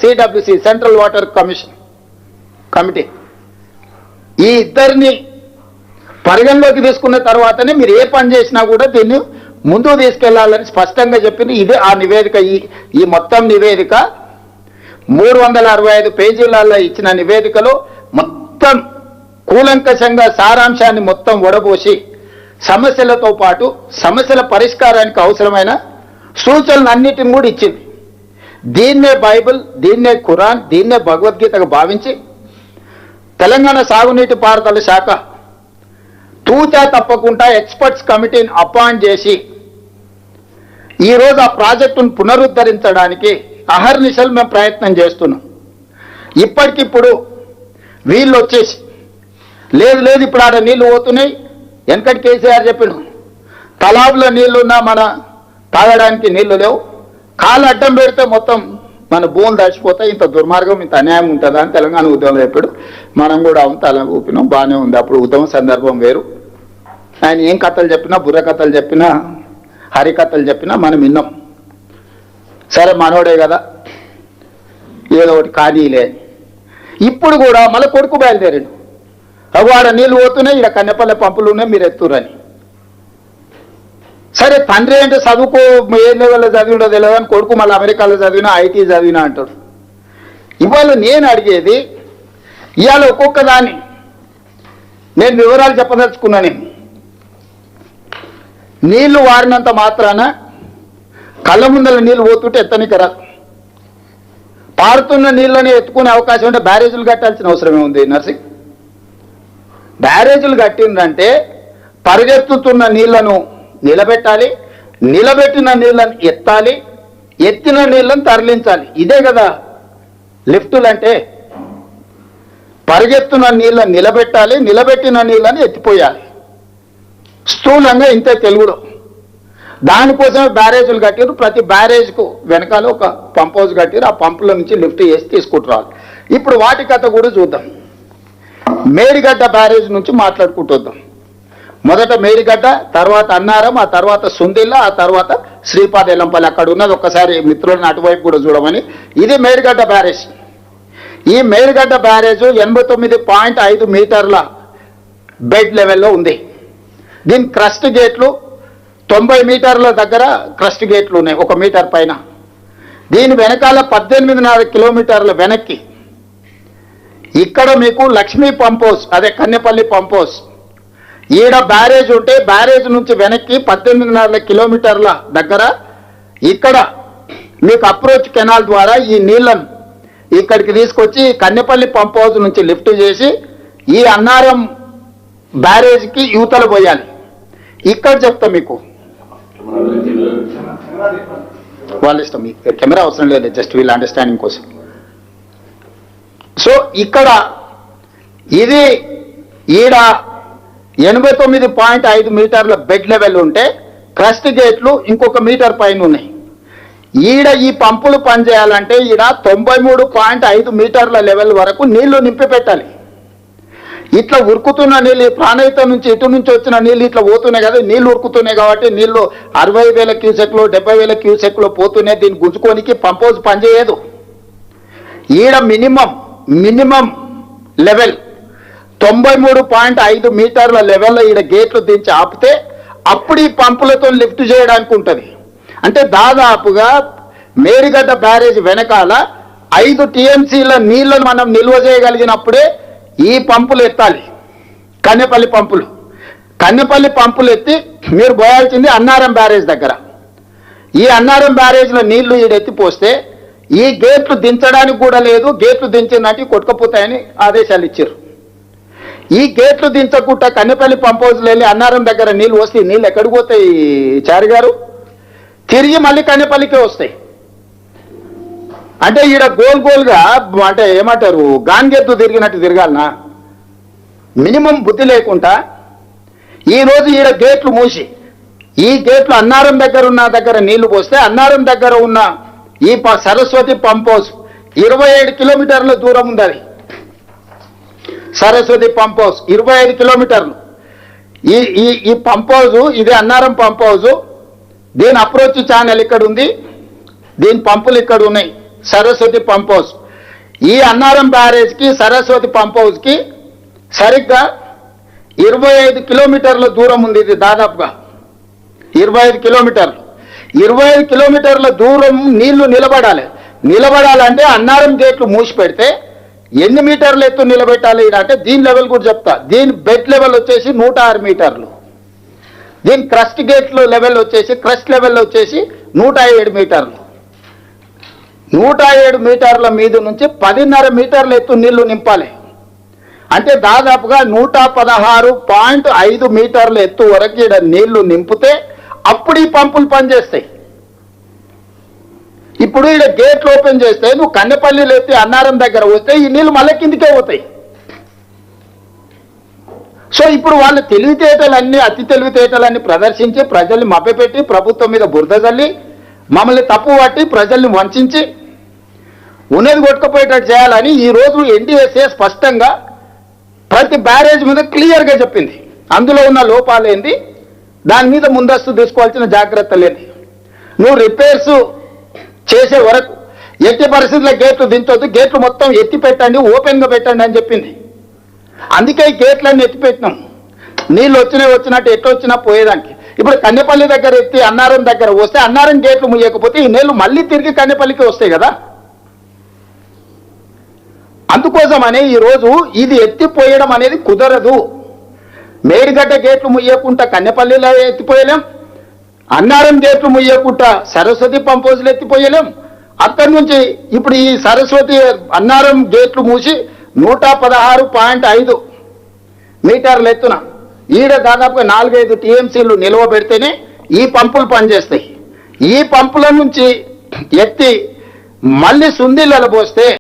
CWC central water committee ఈ ఇద్దరిని పరిగణలోకి తీసుకున్న తర్వాతనే మీరు ఏ పని చేసినా కూడా దీన్ని ముందుకు తీసుకెళ్లాలని స్పష్టంగా చెప్పింది. ఇదే ఆ నివేదిక. ఈ మొత్తం నివేదిక 365 పేజీలలో ఇచ్చిన నివేదికలో మొత్తం కూలంకషంగా సారాంశాన్ని మొత్తం వడబోసి సమస్యలతో పాటు సమస్యల పరిష్కారానికి అవసరమైన సూచనలన్నిటిని కూడా ఇచ్చింది. దీన్నే బైబిల్, దీన్నే ఖురాన్, దీన్నే భగవద్గీతగా భావించి తెలంగాణ సాగునీటి పారుదల శాఖ తూచా తప్పకుండా ఎక్స్పర్ట్స్ కమిటీని అపాయింట్ చేసి ఈరోజు ఆ ప్రాజెక్టును పునరుద్ధరించడానికి అహర్నిశలు మేము ప్రయత్నం చేస్తున్నాం. ఇప్పటికిప్పుడు వీళ్ళు వచ్చేసి లేదు ఇప్పుడు ఆడ నీళ్లు పోతున్నాయి, వెనకటి కేసీఆర్ చెప్పిన తలాబులో నీళ్లున్నా మన తాగడానికి నీళ్లు లేవు, కాళ్ళు అడ్డం పెడితే మొత్తం మన భూములు తడిచిపోతాయి, ఇంత దుర్మార్గం ఇంత అన్యాయం ఉంటుందా అని తెలంగాణ ఉద్యమం చెప్పాడు. మనం కూడా తల ఊపినాం, బాగానే ఉంది. అప్పుడు ఉద్యమ సందర్భం వేరు. ఆయన ఏం కథలు చెప్పినా, బుర్ర కథలు చెప్పినా, హరికథలు చెప్పినా మనం విన్నాం. సరే మనోడే కదా ఏదో ఒకటి కానీలే. ఇప్పుడు కూడా మళ్ళీ కొడుకు బయలుదేరాడు. అవి ఆడ నీళ్ళు పోతున్నాయి, ఇక్కడ కన్నెపల్లె పంపులు ఉన్నాయి, మీరు ఎత్తురని. సరే తండ్రి అంటే చదువుకో ఏ లెవెల్లో చదివినో తెలియదు అని కొడుకు మళ్ళీ అమెరికాలో చదివినా, ఐటీ చదివినా అంటాడు. ఇవాళ నేను అడిగేది, ఇవాళ ఒక్కొక్క దాన్ని నేను వివరాలు చెప్పదలుచుకున్నాను. నీళ్లు వారినంత మాత్రాన కళ్ళ ముందల నీళ్ళు పోతుంటే ఎత్తనికరా, పారుతున్న నీళ్ళని ఎత్తుకునే అవకాశం ఉంటే బ్యారేజీలు కట్టాల్సిన అవసరమే ఉంది. నర్సింగ్ బ్యారేజీలు కట్టిందంటే పరిగెత్తుతున్న నీళ్లను నిలబెట్టాలి, నిలబెట్టిన నీళ్ళని ఎత్తాలి, ఎత్తిన నీళ్ళని తరలించాలి. ఇదే కదా లిఫ్టులు అంటే. పరిగెత్తున్న నీళ్ళని నిలబెట్టాలి, నిలబెట్టిన నీళ్ళని ఎత్తిపోయాలి. స్థూలంగా ఇంతే తెలుగులో. దానికోసమే బ్యారేజీలు కట్టారు. ప్రతి బ్యారేజ్కు వెనకాల ఒక పంప్ హౌస్ కట్టారు. ఆ పంపుల నుంచి లిఫ్ట్ చేసి తీసుకుంటున్నారు. ఇప్పుడు వాటి కథ కూడా చూద్దాం. మేడిగడ్డ బ్యారేజ్ నుంచి మాట్లాడుకుంటుద్దాం. మొదట మేడిగడ్డ, తర్వాత అన్నారం, ఆ తర్వాత సుందిల్ల, ఆ తర్వాత శ్రీపాద ఎల్లంపల్లి అక్కడ ఉన్నది. ఒక్కసారి మిత్రులను అటువైపు కూడా చూడమని. ఇది మేడిగడ్డ బ్యారేజ్. ఈ మేడిగడ్డ బ్యారేజ్ 89.5 మీటర్ల బెడ్ లెవెల్లో ఉంది. దీని క్రస్ట్ గేట్లు 90 మీటర్ల దగ్గర క్రస్ట్ గేట్లు ఉన్నాయి, 1 మీటర్ పైన. దీని వెనకాల 18.5 కిలోమీటర్ల వెనక్కి ఇక్కడ మీకు లక్ష్మీ పంప్ హౌస్, అదే కన్నెపల్లి పంప్ హౌస్. ఈడ బ్యారేజ్ ఉంటే బ్యారేజ్ నుంచి వెనక్కి 18.5 కిలోమీటర్ల దగ్గర ఇక్కడ మీకు అప్రోచ్ కెనాల్ ద్వారా ఈ నీళ్లను ఇక్కడికి తీసుకొచ్చి కన్నెపల్లి పంప్ హౌస్ నుంచి లిఫ్ట్ చేసి ఈ అన్నారం బ్యారేజ్కి యువతలు పోయాలి. ఇక్కడ చెప్తా మీకు, వాళ్ళ ఇష్టం, కెమెరా అవసరం లేదు, జస్ట్ వీళ్ళ అండర్స్టాండింగ్ కోసం. సో ఇక్కడ ఇది ఈడ 89.5 మీటర్ల బెడ్ లెవెల్ ఉంటే క్రస్ట్ గేట్లు ఇంకొక మీటర్ పైన ఉన్నాయి. ఈడ ఈ పంపులు పనిచేయాలంటే ఈడ 93.5 మీటర్ల లెవెల్ వరకు నీళ్లు నింపి పెట్టాలి. ఇట్లా ఉరుకుతున్న నీళ్ళు, ప్రాణహిత నుంచి ఇటు నుంచి వచ్చిన నీళ్ళు ఇట్లా పోతున్నాయి కదా, నీళ్లు ఉరుకుతున్నాయి కాబట్టి నీళ్లు 60,000 క్యూసెక్లు 70,000 క్యూసెక్లు పోతున్నాయి. దీన్ని గుంజుకోనికి పంప్ హౌస్ పనిచేయదు. ఈడ మినిమం లెవెల్ 93.5 మీటర్ల లెవెల్లో ఈడ గేట్లు దించి ఆపితే అప్పుడు ఈ పంపులతో లిఫ్ట్ చేయడానికి ఉంటుంది. అంటే దాదాపుగా మేడిగడ్డ బ్యారేజ్ వెనకాల 5 టీఎంసీల నీళ్లను మనం నిల్వ చేయగలిగినప్పుడే ఈ పంపులు ఎత్తాలి. కన్నెపల్లి పంపులు ఎత్తి మీరు పోయాల్సింది అన్నారం బ్యారేజ్ దగ్గర. ఈ అన్నారం బ్యారేజ్లో నీళ్లు ఈడెత్తిపోస్తే ఈ గేట్లు దించడానికి కూడా లేదు. గేట్లు దించిందంటే కొట్టుకపోతాయని ఆదేశాలు ఇచ్చారు. ఈ గేట్లు దించకుండా కన్నెపల్లి పంప్ హౌస్లో వెళ్ళి అన్నారం దగ్గర నీళ్ళు వస్తే నీళ్ళు ఎక్కడికి పోతాయి చారి గారు? తిరిగి మళ్ళీ కన్నెపల్లికే వస్తాయి. అంటే ఈడ గోల్గా అంటే ఏమంటారు, గాన్గెత్తు తిరిగినట్టు తిరగాలనా? మినిమం బుద్ధి లేకుండా ఈరోజు ఈడ గేట్లు మూసి ఈ గేట్లు అన్నారం దగ్గర నీళ్లు పోస్తే అన్నారం దగ్గర ఉన్న ఈ సరస్వతి పంప్ హౌస్ 27 కిలోమీటర్ల దూరం ఉంది. అది సరస్వతి పంప్ హౌస్ 25 కిలోమీటర్లు. ఈ పంప్ హౌస్, ఇది అన్నారం పంప్ హౌస్. దీని అప్రోచ్ ఛానల్ ఇక్కడ ఉంది, దీని పంపులు ఇక్కడ ఉన్నాయి. Saraswati pump house. ఈ అన్నారం బ్యారేజ్కి సరస్వతి పంప్ హౌస్కి సరిగ్గా 25 కిలోమీటర్ల దూరం ఉంది. ఇది దాదాపుగా 25 కిలోమీటర్లు. 25 కిలోమీటర్ల దూరం నీళ్లు నిలబడాలంటే అన్నారం గేట్లు మూసి పెడితే ఎన్ని మీటర్లు ఎత్తు నిలబెట్టాలి అంటే దీని లెవెల్ కూడా చెప్తా. దీని బెడ్ లెవెల్ వచ్చేసి 106 మీటర్లు. దీని క్రస్ట్ గేట్లు లెవెల్ వచ్చేసి 107 మీటర్లు. 107 మీటర్ల మీద నుంచి 10.5 మీటర్ల ఎత్తు నీళ్లు నింపాలి. అంటే దాదాపుగా 116.5 మీటర్ల ఎత్తు వరకు ఇక్కడ నీళ్లు నింపితే అప్పుడు ఈ పంపులు పనిచేస్తాయి. ఇప్పుడు ఇక్కడ గేట్లు ఓపెన్ చేస్తే నువ్వు కన్నెపల్లిలో ఎత్తి అన్నారం దగ్గర వస్తే ఈ నీళ్లు మళ్ళీ కిందికే పోతాయి. సో ఇప్పుడు వాళ్ళ తెలివితేటలన్నీ అతి తెలివితేటలన్నీ ప్రదర్శించి ప్రజల్ని మభ్యపెట్టి ప్రభుత్వం మీద బురద జల్లి మమ్మల్ని తప్పు పట్టి ప్రజల్ని వంచి ఉన్నది కొట్టుకుపోయేటట్టు చేయాలని ఈరోజు ఎన్డీఎస్ఏ స్పష్టంగా ప్రతి బ్యారేజ్ మీద క్లియర్గా చెప్పింది. అందులో ఉన్న లోపాలేంది, దాని మీద ముందస్తు తీసుకోవాల్సిన జాగ్రత్తలు ఏంది. నువ్వు రిపేర్స్ చేసే వరకు ఎట్టి పరిస్థితుల్లో గేట్లు దించొద్దు, గేట్లు మొత్తం ఎత్తి పెట్టండి, ఓపెన్గా పెట్టండి అని చెప్పింది. అందుకే ఈ గేట్లన్నీ ఎత్తిపెట్టినాం. నీళ్ళు వచ్చినట్టు ఎట్లా వచ్చినా పోయేదానికి. ఇప్పుడు కన్నెపల్లి దగ్గర ఎత్తి అన్నారం దగ్గర వస్తే అన్నారం గేట్లు ముయ్యకపోతే ఈ నీళ్లు మళ్ళీ తిరిగి కన్నెపల్లికి వస్తాయి కదా. అందుకోసమనే ఈరోజు ఇది ఎత్తిపోయడం అనేది కుదరదు. మేడిగడ్డ గేట్లు ముయ్యకుండా కన్నెపల్లిలో ఎత్తిపోయలేం, అన్నారం గేట్లు ముయ్యకుండా సరస్వతి పంప్ హౌస్లు ఎత్తిపోయలేం. అక్కడి నుంచి ఇప్పుడు ఈ సరస్వతి అన్నారం గేట్లు మూసి 116.5 మీటర్ల ఎత్తున ఈడ దాదాపుగా 4-5 టీఎంసీలు నిల్వ పెడితేనే ఈ పంపులు పనిచేస్తాయి. ఈ పంపుల నుంచి ఎత్తి మళ్ళీ సుందిళ్ళలో పోస్తే